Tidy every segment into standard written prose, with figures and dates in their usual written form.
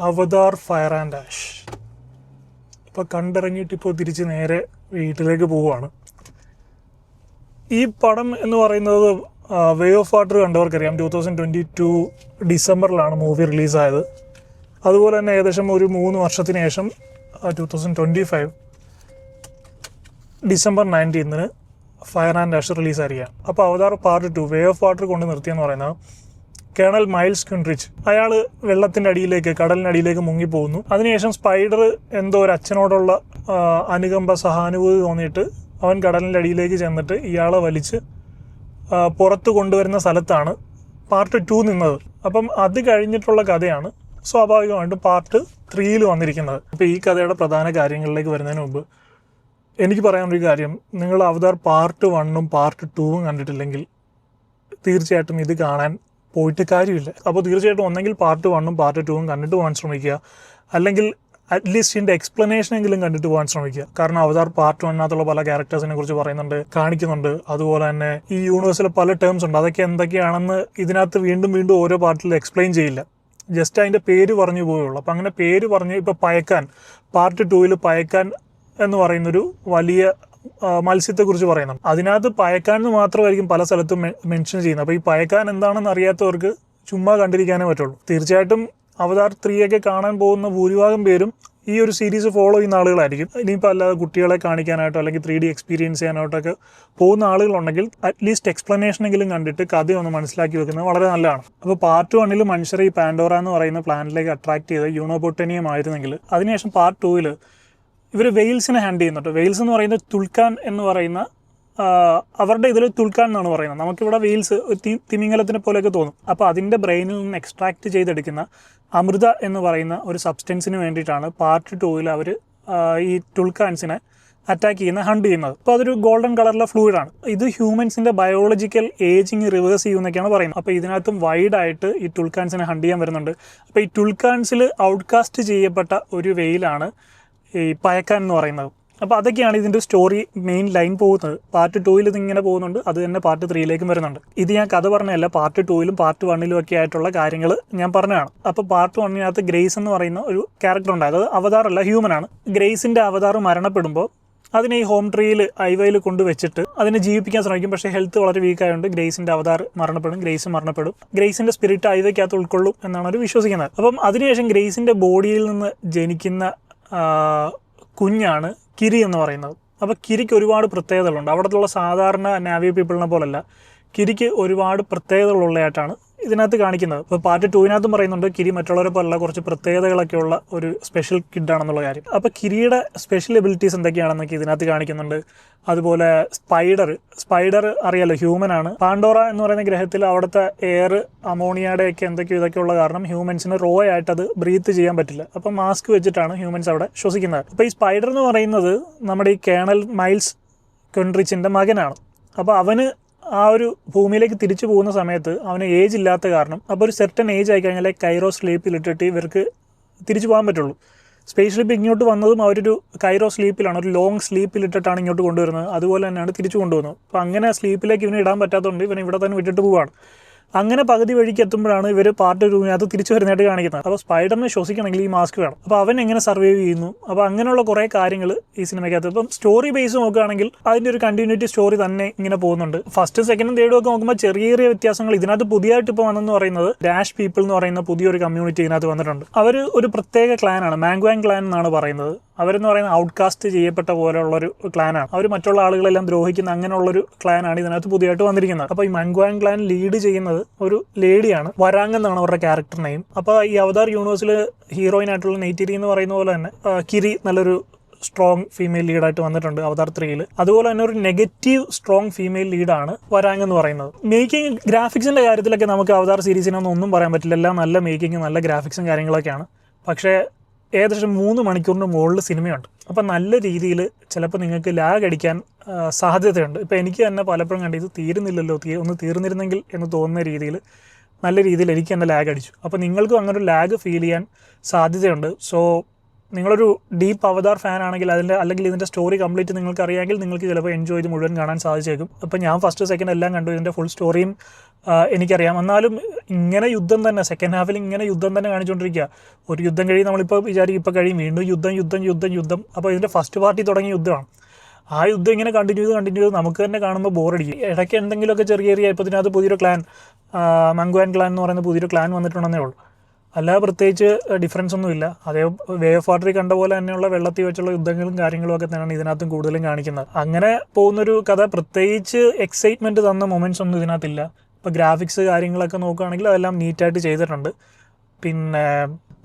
Avatar fire and ash ഇപ്പോൾ കണ്ടിറങ്ങിയിട്ട് ഇപ്പോൾ തിരിച്ച് നേരെ വീട്ടിലേക്ക് പോവുകയാണ്. ഈ പടം എന്ന് പറയുന്നത് വേ ഓഫ് വാട്ടർ കണ്ടവർക്കറിയാം. 2022 ഡിസംബറിലാണ് മൂവി റിലീസായത്. അതുപോലെ തന്നെ ഏകദേശം ഒരു 3 വർഷത്തിന് ശേഷം 2025 ഡിസംബർ 19 ഫയർ ആൻഡ് ആഷ് റിലീസായിരിക്കാം. അപ്പോൾ അവതാർ പാർട്ട് 2 വേ ഓഫ് വാട്ടർ കൊണ്ട് നിർത്തിയെന്ന് പറയുന്നത് കേണൽ മൈൽസ് കിൻറിച്ച് അയാൾ വെള്ളത്തിൻ്റെ അടിയിലേക്ക്, കടലിനടിയിലേക്ക് മുങ്ങിപ്പോകുന്നു. അതിനുശേഷം സ്പൈഡർ എന്തോ ഒരു അച്ഛനോടുള്ള അനുകമ്പ, സഹാനുഭൂതി തോന്നിയിട്ട് അവൻ കടലിൻ്റെ അടിയിലേക്ക് ചെന്നിട്ട് ഇയാളെ വലിച്ച് പുറത്ത് കൊണ്ടുവരുന്ന സ്ഥലത്താണ് പാർട്ട് 2 നിന്നത്. അപ്പം അത് കഴിഞ്ഞിട്ടുള്ള കഥയാണ് സ്വാഭാവികമായിട്ടും പാർട്ട് 3 വന്നിരിക്കുന്നത്. അപ്പോൾ ഈ കഥയുടെ പ്രധാന കാര്യങ്ങളിലേക്ക് വരുന്നതിന് മുമ്പ് എനിക്ക് പറയാനൊരു കാര്യം, നിങ്ങൾ അവതാർ പാർട്ട് 1 പാർട്ട് 2 കണ്ടിട്ടില്ലെങ്കിൽ തീർച്ചയായിട്ടും ഇത് കാണാൻ പോയിട്ട് കാര്യമില്ല. അപ്പോൾ തീർച്ചയായിട്ടും ഒന്നെങ്കിൽ പാർട്ട് 1 പാർട്ട് 2 കണ്ടിട്ട് പോകാൻ ശ്രമിക്കുക, അല്ലെങ്കിൽ അറ്റ്ലീസ്റ്റ് ഇതിൻ്റെ എക്സ്പ്ലനേഷനെങ്കിലും കണ്ടിട്ട് പോകാൻ ശ്രമിക്കുക. കാരണം അവതാർ പാർട്ട് 1 പല ക്യാരക്ടേഴ്സിനെ കുറിച്ച് പറയുന്നുണ്ട്, കാണിക്കുന്നുണ്ട്. അതുപോലെ തന്നെ ഈ യൂണിവേഴ്സിലെ പല ടേംസ് ഉണ്ട്, അതൊക്കെ എന്തൊക്കെയാണെന്ന് ഇതിനകത്ത് വീണ്ടും വീണ്ടും ഓരോ പാർട്ടിൽ എക്സ്പ്ലെയിൻ ചെയ്യില്ല, ജസ്റ്റ് അതിൻ്റെ പേര് പറഞ്ഞു പോയുള്ളൂ. അപ്പം അങ്ങനെ പേര് പറഞ്ഞ് ഇപ്പോൾ പയക്കാൻ പാർട്ട് 2 പയക്കാൻ എന്ന് പറയുന്നൊരു വലിയ മത്സ്യത്തെക്കുറിച്ച് പറയുന്നുണ്ട്. അതിനകത്ത് പയക്കാൻ എന്ന് മാത്രമായിരിക്കും പല സ്ഥലത്തും മെൻഷൻ ചെയ്യുന്നത്. അപ്പോൾ ഈ പയക്കാൻ എന്താണെന്ന് അറിയാത്തവർക്ക് ചുമ്മാ കണ്ടിരിക്കാനേ പറ്റുള്ളൂ. തീർച്ചയായിട്ടും അവതാർ 3 കാണാൻ പോകുന്ന ഭൂരിഭാഗം പേരും ഈ ഒരു സീരീസ് ഫോളോ ചെയ്യുന്ന ആളുകളായിരിക്കും. ഇനിയിപ്പോൾ അല്ലാതെ കുട്ടികളെ കാണിക്കാനായിട്ടോ അല്ലെങ്കിൽ 3D എക്സ്പീരിയൻസ് ചെയ്യാനായിട്ടൊക്കെ പോകുന്ന ആളുകളുണ്ടെങ്കിൽ അറ്റ്ലീസ്റ്റ് എക്സ്പ്ലനേഷനെങ്കിലും കണ്ടിട്ട് കഥയൊന്ന് മനസ്സിലാക്കി വെക്കുന്നത് വളരെ നല്ലതാണ്. അപ്പോൾ പാർട്ട് 1 മനുഷ്യരെ ഈ പാൻഡോറ എന്ന് പറയുന്ന പ്ലാനറ്റിലേക്ക് അട്രാക്ട് ചെയ്ത് യൂണോബോട്ടേനിയം ആയിരുന്നെങ്കിൽ അതിനുശേഷം പാർട്ട് 2 ഇവർ വെയിൽസിനെ ഹാൻഡ് ചെയ്യുന്നുണ്ട്. വെയിൽസ് എന്ന് പറയുന്നത് തുൾക്കാൻ എന്ന് പറയുന്ന അവരുടെ ഇതിൽ തുൾക്കാൻ എന്നാണ് പറയുന്നത്. നമുക്കിവിടെ വെയിൽസ് തിമിംഗലത്തിനെ പോലെയൊക്കെ തോന്നും. അപ്പോൾ അതിൻ്റെ ബ്രെയിനിൽ നിന്ന് എക്സ്ട്രാക്ട് ചെയ്തെടുക്കുന്ന അമൃത എന്ന് പറയുന്ന ഒരു സബ്സ്റ്റൻസിന് വേണ്ടിയിട്ടാണ് പാർട്ട് 2 അവർ ഈ തുൾക്കാൻസിനെ അറ്റാക്ക് ചെയ്യുന്ന, ഹണ്ട് ചെയ്യുന്നത്. അപ്പോൾ അതൊരു ഗോൾഡൻ കളറിലെ ഫ്ലൂയിഡാണ്. ഇത് ഹ്യൂമൻസിൻ്റെ ബയോളജിക്കൽ ഏജിങ് റിവേഴ്സ് ചെയ്യുമെന്നൊക്കെയാണ് പറയുന്നത്. അപ്പോൾ ഇതിനകത്തും വൈഡായിട്ട് ഈ തുൾക്കാൻസിനെ ഹണ്ട് ചെയ്യാൻ വരുന്നുണ്ട്. അപ്പോൾ ഈ തുൾക്കാൻസിൽ ഔട്ട്കാസ്റ്റ് ചെയ്യപ്പെട്ട ഒരു വെയിലാണ് ഈ പയക്കാൻ എന്ന് പറയുന്നത്. അപ്പോൾ അതൊക്കെയാണ് ഇതിൻ്റെ സ്റ്റോറി മെയിൻ ലൈൻ പോകുന്നത്. പാർട്ട് 2 ഇതിങ്ങനെ പോകുന്നുണ്ട്, അത് തന്നെ പാർട്ട് 3 വരുന്നുണ്ട്. ഇത് ഞാൻ കഥ പറഞ്ഞതല്ല, പാർട്ട് 2 പാർട്ട് 1 ഒക്കെ ആയിട്ടുള്ള കാര്യങ്ങൾ ഞാൻ പറഞ്ഞതാണ്. അപ്പോൾ പാർട്ട് 1 ഗ്രേസ് എന്ന് പറയുന്ന ഒരു ക്യാരക്ടർ ഉണ്ടായത്, അത് അവതാർ അല്ല, ഹ്യൂമനാണ്. ഗ്രേസിൻ്റെ അവതാർ മരണപ്പെടുമ്പോൾ അതിനെ ഈ ഹോം ട്രീയിൽ ഐവയിൽ കൊണ്ടുവച്ചിട്ട് അതിനെ ജീവിപ്പിക്കാൻ ശ്രമിക്കും. പക്ഷേ ഹെൽത്ത് വളരെ വീക്കായതുകൊണ്ട് ഗ്രേസിൻ്റെ അവതാർ മരണപ്പെടും, ഗ്രേസ് മരണപ്പെടും. ഗ്രേസിൻ്റെ സ്പിരിറ്റ് ഐവയ്ക്കകത്ത് ഉൾക്കൊള്ളും എന്നാണ് അവർ വിശ്വസിക്കുന്നത്. അപ്പം അതിനുശേഷം ഗ്രേസിൻ്റെ ബോഡിയിൽ നിന്ന് ജനിക്കുന്ന കുഞ്ഞാണ് കിരി എന്ന് പറയുന്നത്. അപ്പോൾ കിരിക്ക് ഒരുപാട് പ്രത്യേകതകളുണ്ട്. അവിടത്തുള്ള സാധാരണ നാവി പീപ്പിളിനെ പോലല്ല, കിരിക്ക് ഒരുപാട് പ്രത്യേകതകളുള്ളതായിട്ടാണ് ഇതിനകത്ത് കാണിക്കുന്നത്. ഇപ്പോൾ പാർട്ട് 2 പറയുന്നുണ്ട് കിരി മറ്റുള്ളവരെ പോലുള്ള കുറച്ച് പ്രത്യേകതകളൊക്കെ ഉള്ള ഒരു സ്പെഷ്യൽ കിഡാണെന്നുള്ള കാര്യം. അപ്പോൾ കിരിയുടെ സ്പെഷ്യൽ എബിലിറ്റീസ് എന്തൊക്കെയാണെന്നൊക്കെ ഇതിനകത്ത് കാണിക്കുന്നുണ്ട്. അതുപോലെ സ്പൈഡർ അറിയാലോ, ഹ്യൂമനാണ്. പാൻഡോറ എന്ന് പറയുന്ന ഗ്രഹത്തിൽ അവിടുത്തെ എയർ അമോണിയയുടെയൊക്കെ ഇതൊക്കെയുള്ള കാരണം ഹ്യൂമൻസിന് റോ ആയിട്ട് അത് ബ്രീത്ത് ചെയ്യാൻ പറ്റില്ല. അപ്പം മാസ്ക് വെച്ചിട്ടാണ് ഹ്യൂമൻസ് അവിടെ ശ്വസിക്കുന്നത്. അപ്പോൾ ഈ സ്പൈഡർ എന്ന് പറയുന്നത് നമ്മുടെ ഈ കേണൽ മൈൽസ് കിൻറിച്ചിൻ്റെ മകനാണ്. അപ്പോൾ അവന് ആ ഒരു ഭൂമിയിലേക്ക് തിരിച്ചു പോകുന്ന സമയത്ത് അവന് ഏജ് ഇല്ലാത്ത കാരണം, അപ്പോൾ ഒരു സെർട്ടൺ ഏജ് ആയി കഴിഞ്ഞാൽ കൈറോ സ്ലീപ്പിലിട്ടിട്ട് ഇവർക്ക് തിരിച്ചു പോകാൻ പറ്റുള്ളൂ. സ്പേസ് ഷിപ്പ് ഇങ്ങോട്ട് വന്നതും അവരൊരു കൈറോ സ്ലീപ്പിലാണ്, ഒരു ലോങ് സ്ലീപ്പിലിട്ടിട്ടാണ് ഇങ്ങോട്ട് കൊണ്ടുവരുന്നത്. അതുപോലെ തന്നെയാണ് തിരിച്ചു കൊണ്ടുവന്നത്. അപ്പോൾ അങ്ങനെ സ്ലീപ്പിലേക്ക് ഇവന് ഇടാൻ പറ്റാത്തതുകൊണ്ട് ഇവൻ ഇവിടെ തന്നെ വിട്ടിട്ട് പോവുകയാണ്. അങ്ങനെ പകുതി വഴിക്ക് എത്തുമ്പോഴാണ് ഇവർ പാർട്ട് 2 തിരിച്ചു വരുന്നതായിട്ട് കാണിക്കുന്നത്. അപ്പോൾ സ്പൈഡറിനെ ശ്വസിക്കണമെങ്കിൽ ഈ മാസ്ക് വേണം. അപ്പോൾ അവൻ എങ്ങനെ സർവൈവ് ചെയ്യുന്നു, അപ്പോൾ അങ്ങനെയുള്ള കുറേ കാര്യങ്ങൾ ഈ സിനിമയ്ക്കകത്ത്. ഇപ്പം സ്റ്റോറി ബേസ് നോക്കുകയാണെങ്കിൽ അതിൻ്റെ ഒരു കണ്ടിന്യൂറ്റി സ്റ്റോറി തന്നെ ഇങ്ങനെ പോകുന്നുണ്ട്. ഫസ്റ്റ് സെക്കൻഡും തേർഡും ഒക്കെ നോക്കുമ്പോൾ ചെറിയ ചെറിയ വ്യത്യാസങ്ങൾ. ഇതിനകത്ത് പുതിയതായിട്ട് ഇപ്പോൾ വന്നെന്ന് പറയുന്നത് ഡാഷ് പീപ്പിൾ എന്ന് പറയുന്ന പുതിയൊരു കമ്മ്യൂണിറ്റി ഇതിനകത്ത് വന്നിട്ടുണ്ട്. അവർ ഒരു പ്രത്യേക ക്ലാനാണ്, മാംഗ്വാങ് ക്ലാൻ എന്നാണ് പറയുന്നത്. അവരെന്ന് പറയുന്നത് ഔട്ട്കാസ്റ്റ് ചെയ്യപ്പെട്ട പോലെയുള്ളൊരു ക്ലാനാണ്. അവർ മറ്റുള്ള ആളുകളെല്ലാം ദ്രോഹിക്കുന്ന അങ്ങനെയുള്ളൊരു ക്ലാനാണ് ഇതിനകത്ത് പുതിയതായിട്ട് വന്നിരിക്കുന്നത്. അപ്പോൾ ഈ മാംഗ്വാങ് ക്ലാൻ ലീഡ് ചെയ്യുന്നത് ഒരു ലേഡിയാണ്, വരാങ് എന്നാണ് അവരുടെ ക്യാരക്ടർ നെയിം. അപ്പോൾ ഈ അവതാർ യൂണിവേഴ്സിൽ ഹീറോയിൻ ആയിട്ടുള്ള നെയ്റ്റിരി എന്ന് പറയുന്ന പോലെ തന്നെ കിരി നല്ലൊരു സ്ട്രോങ് ഫീമെയിൽ ലീഡായിട്ട് വന്നിട്ടുണ്ട് അവതാർ 3. അതുപോലെ തന്നെ ഒരു നെഗറ്റീവ് സ്ട്രോങ് ഫീമെയിൽ ലീഡാണ് വരാങ് എന്ന് പറയുന്നത്. മേക്കിംഗ് ഗ്രാഫിക്സിൻ്റെ കാര്യത്തിലൊക്കെ നമുക്ക് അവതാർ സീരീസിനൊന്നും ഒന്നും പറയാൻ പറ്റില്ല. എല്ലാം നല്ല മേക്കിങ്ങും നല്ല ഗ്രാഫിക്സും കാര്യങ്ങളൊക്കെയാണ്. പക്ഷേ ഏകദേശം 3 മണിക്കൂറിന് മുകളിൽ സിനിമയുണ്ട്. അപ്പം നല്ല രീതിയിൽ ചിലപ്പോൾ നിങ്ങൾക്ക് ലാഗ് അടിക്കാൻ സാധ്യതയുണ്ട്. ഇപ്പോൾ എനിക്ക് തന്നെ പലപ്പോഴും കണ്ട് ഇത് തീരുന്നില്ലല്ലോ, ഒന്ന് തീർന്നിരുന്നെങ്കിൽ എന്ന് തോന്നുന്ന രീതിയിൽ നല്ല രീതിയിൽ എനിക്ക് തന്നെ ലാഗ് അടിച്ചു. അപ്പോൾ നിങ്ങൾക്കും അങ്ങനെ ഒരു ലാഗ് ഫീൽ ചെയ്യാൻ സാധ്യതയുണ്ട്. സോ നിങ്ങളൊരു ഡീപ്പ് അവതാർ ഫാൻ ആണെങ്കിൽ അല്ലെങ്കിൽ ഇതിൻ്റെ സ്റ്റോറി കംപ്ലീറ്റ് നിങ്ങൾക്ക് അറിയാമെങ്കിൽ നിങ്ങൾക്ക് ചിലപ്പോൾ എൻജോയ് ചെയ്ത് മുഴുവൻ കാണാൻ സാധിച്ചേക്കും. അപ്പോൾ ഞാൻ ഫസ്റ്റ് സെക്കൻഡ് എല്ലാം കണ്ടു, ഇതിൻ്റെ ഫുൾ സ്റ്റോറിയും എനിക്കറിയാം. എന്നാലും ഇങ്ങനെ യുദ്ധം തന്നെ സെക്കൻഡ് ഹാഫിൽ ഇങ്ങനെ യുദ്ധം തന്നെ കാണിച്ചുകൊണ്ടിരിക്കുക. ഒരു യുദ്ധം കഴിയും നമ്മളിപ്പോൾ വിചാരിക്കും ഇപ്പോൾ കഴിയും, വീണ്ടും യുദ്ധം. അപ്പോൾ ഇതിൻ്റെ ഫസ്റ്റ് പാർട്ടി തുടങ്ങിയ യുദ്ധമാണ്. ആ യുദ്ധം ഇങ്ങനെ കണ്ടിന്യൂ ചെയ്ത് നമുക്ക് തന്നെ കാണുമ്പോൾ ബോറടിക്കും. ഇടയ്ക്ക് എന്തെങ്കിലുമൊക്കെ ചെറിയ ഇപ്പോൾ ഇതിനകത്ത് പുതിയൊരു ക്ലാൻ, മംഗ്വാൻ ക്ലാൻ എന്ന് പറയുന്ന പുതിയൊരു ക്ലാൻ വന്നിട്ടുണ്ടെന്നേ ഉള്ളൂ. അല്ലാതെ പ്രത്യേകിച്ച് ഡിഫറൻസ് ഒന്നുമില്ല. അതേ വേ ഓഫ് വാട്ടറിൽ കണ്ട പോലെ തന്നെയുള്ള വെള്ളത്തിൽ വെച്ചുള്ള യുദ്ധങ്ങളും കാര്യങ്ങളും ഒക്കെ തന്നെയാണ് ഇതിനകത്തും കൂടുതലും കാണിക്കുന്നത്. അങ്ങനെ പോകുന്നൊരു കഥ, പ്രത്യേകിച്ച് എക്സൈറ്റ്മെൻറ്റ് തന്ന മൊമെൻറ്റ്സ് ഒന്നും ഇതിനകത്തില്ല. ഇപ്പോൾ ഗ്രാഫിക്സ് കാര്യങ്ങളൊക്കെ നോക്കുകയാണെങ്കിൽ അതെല്ലാം നീറ്റായിട്ട് ചെയ്തിട്ടുണ്ട്. പിന്നെ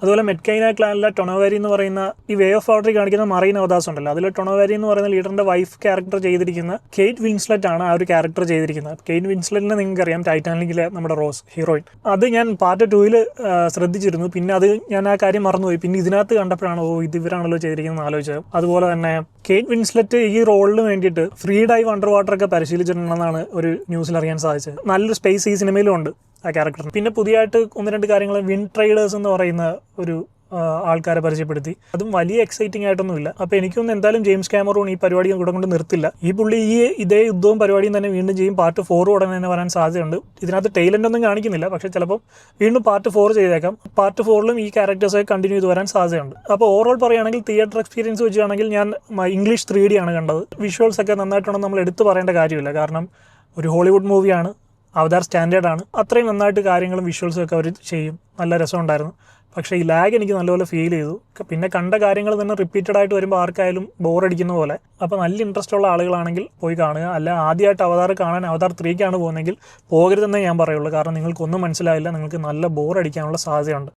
അതുപോലെ മെറ്റ്കൈന ക്ലാനിലെ ടൊണോവാരി എന്ന് പറയുന്ന ഈ വേ ഓഫ് വാട്ടറിൽ കാണിക്കുന്ന മറൈൻ അവതാസ് ഉണ്ടല്ലോ, അതിൽ ടൊണോവാരി എന്ന് പറയുന്ന ലീഡറിൻ്റെ വൈഫ് ക്യാരക്ടർ ചെയ്തിരിക്കുന്ന കേറ്റ് വിൻസ്ലെറ്റ് ആണ് ആ ഒരു ക്യാരക്ടർ ചെയ്തിരിക്കുന്നത്. കേറ്റ് വിൻസ്ലെറ്റിനെ നിങ്ങൾക്കറിയാം, ടൈറ്റാനിക്കിലെ നമ്മുടെ റോസ് ഹീറോയിൻ. അത് ഞാൻ പാർട്ട് 2-ൽ ശ്രദ്ധിച്ചിരുന്നു. പിന്നെ അത് ഞാൻ ആ കാര്യം മറന്നുപോയി. പിന്നെ ഇതിനകത്ത് കണ്ടപ്പോഴാണ് ഇത് ഇവരാണല്ലോ ചെയ്തിരിക്കുന്നത് ആലോചിച്ചത്. അതുപോലെ തന്നെ കേറ്റ് വിൻസ്ലെറ്റ് ഈ റോളിന് വേണ്ടിയിട്ട് ഫ്രീ ഡൈവ് അണ്ടർ വാട്ടറൊക്കെ പരിശീലിച്ചിട്ടുണ്ടെന്നാണ് ഒരു ന്യൂസിൽ അറിയാൻ സാധിച്ചത്. നല്ലൊരു സ്പേസ് ഈ സിനിമയിലും ഉണ്ട് ആ ക്യാരക്ടറിന്. പിന്നെ പുതിയതായിട്ട് 1-2 കാര്യങ്ങൾ, വിൻഡ് ട്രൈഡേഴ്സ് എന്ന് പറയുന്ന ഒരു ആൾക്കാരെ പരിചയപ്പെടുത്തി. അതും വലിയ എക്സൈറ്റിംഗ് ആയിട്ടൊന്നുമില്ല. അപ്പോൾ എനിക്കൊന്നും എന്തായാലും ജെയിംസ് കാമറൂൺ ഈ പരിപാടി ഇവിടെ കൊണ്ട് നിർത്തില്ല. ഈ പുള്ളി ഇതേ യുദ്ധവും പരിപാടിയും തന്നെ വീണ്ടും ചെയ്യും. പാർട്ട് 4 ഉടനെ തന്നെ വരാൻ സാധ്യതയുണ്ട്. ഇതിനകത്ത് ടൈലൻ്റ് ഒന്നും കാണിക്കുന്നില്ല, പക്ഷേ ചിലപ്പോൾ വീണ്ടും പാർട്ട് 4 ചെയ്തേക്കാം. പാർട്ട് 4-ലും ഈ ക്യാരക്ടേഴ്സൊക്കെ കണ്ടിന്യൂ ചെയ്ത് വരാൻ സാധ്യതയുണ്ട്. അപ്പോൾ ഓവറോൾ പറയുകയാണെങ്കിൽ തിയേറ്റർ എക്സ്പീരിയൻസ് വെച്ചാണെങ്കിൽ ഞാൻ ഇംഗ്ലീഷ് 3D ആണ് കണ്ടത്. വിഷ്വൽസ് ഒക്കെ നന്നായിട്ടുണ്ടെന്ന് നമ്മൾ എടുത്തു പറയേണ്ട കാര്യമില്ല. കാരണം ഒരു ഹോളിവുഡ് മൂവിയാണ്, അവതാർ സ്റ്റാൻഡേർഡാണ്. അത്രയും നന്നായിട്ട് കാര്യങ്ങളും വിഷ്വൽസും ഒക്കെ അവർ ചെയ്യും. നല്ല രസമുണ്ടായിരുന്നു. പക്ഷേ ഈ ലാഗ് എനിക്ക് നല്ലപോലെ ഫീൽ ചെയ്തു. പിന്നെ കണ്ട കാര്യങ്ങൾ തന്നെ റിപ്പീറ്റഡ് ആയിട്ട് വരുമ്പോൾ ആർക്കായാലും ബോറടിക്കുന്ന പോലെ. അപ്പോൾ നല്ല ഇൻട്രസ്റ്റ് ഉള്ള ആളുകളാണെങ്കിൽ പോയി കാണുക. അല്ല ആദ്യമായിട്ട് അവതാർ കാണാൻ അവതാർ 3-ക്കാണ് പോകുന്നതെങ്കിൽ പോകരുതെന്നേ ഞാൻ പറയുള്ളൂ. കാരണം നിങ്ങൾക്കൊന്നും മനസ്സിലായില്ല, നിങ്ങൾക്ക് നല്ല ബോറടിക്കാനുള്ള സാധ്യതയുണ്ട്.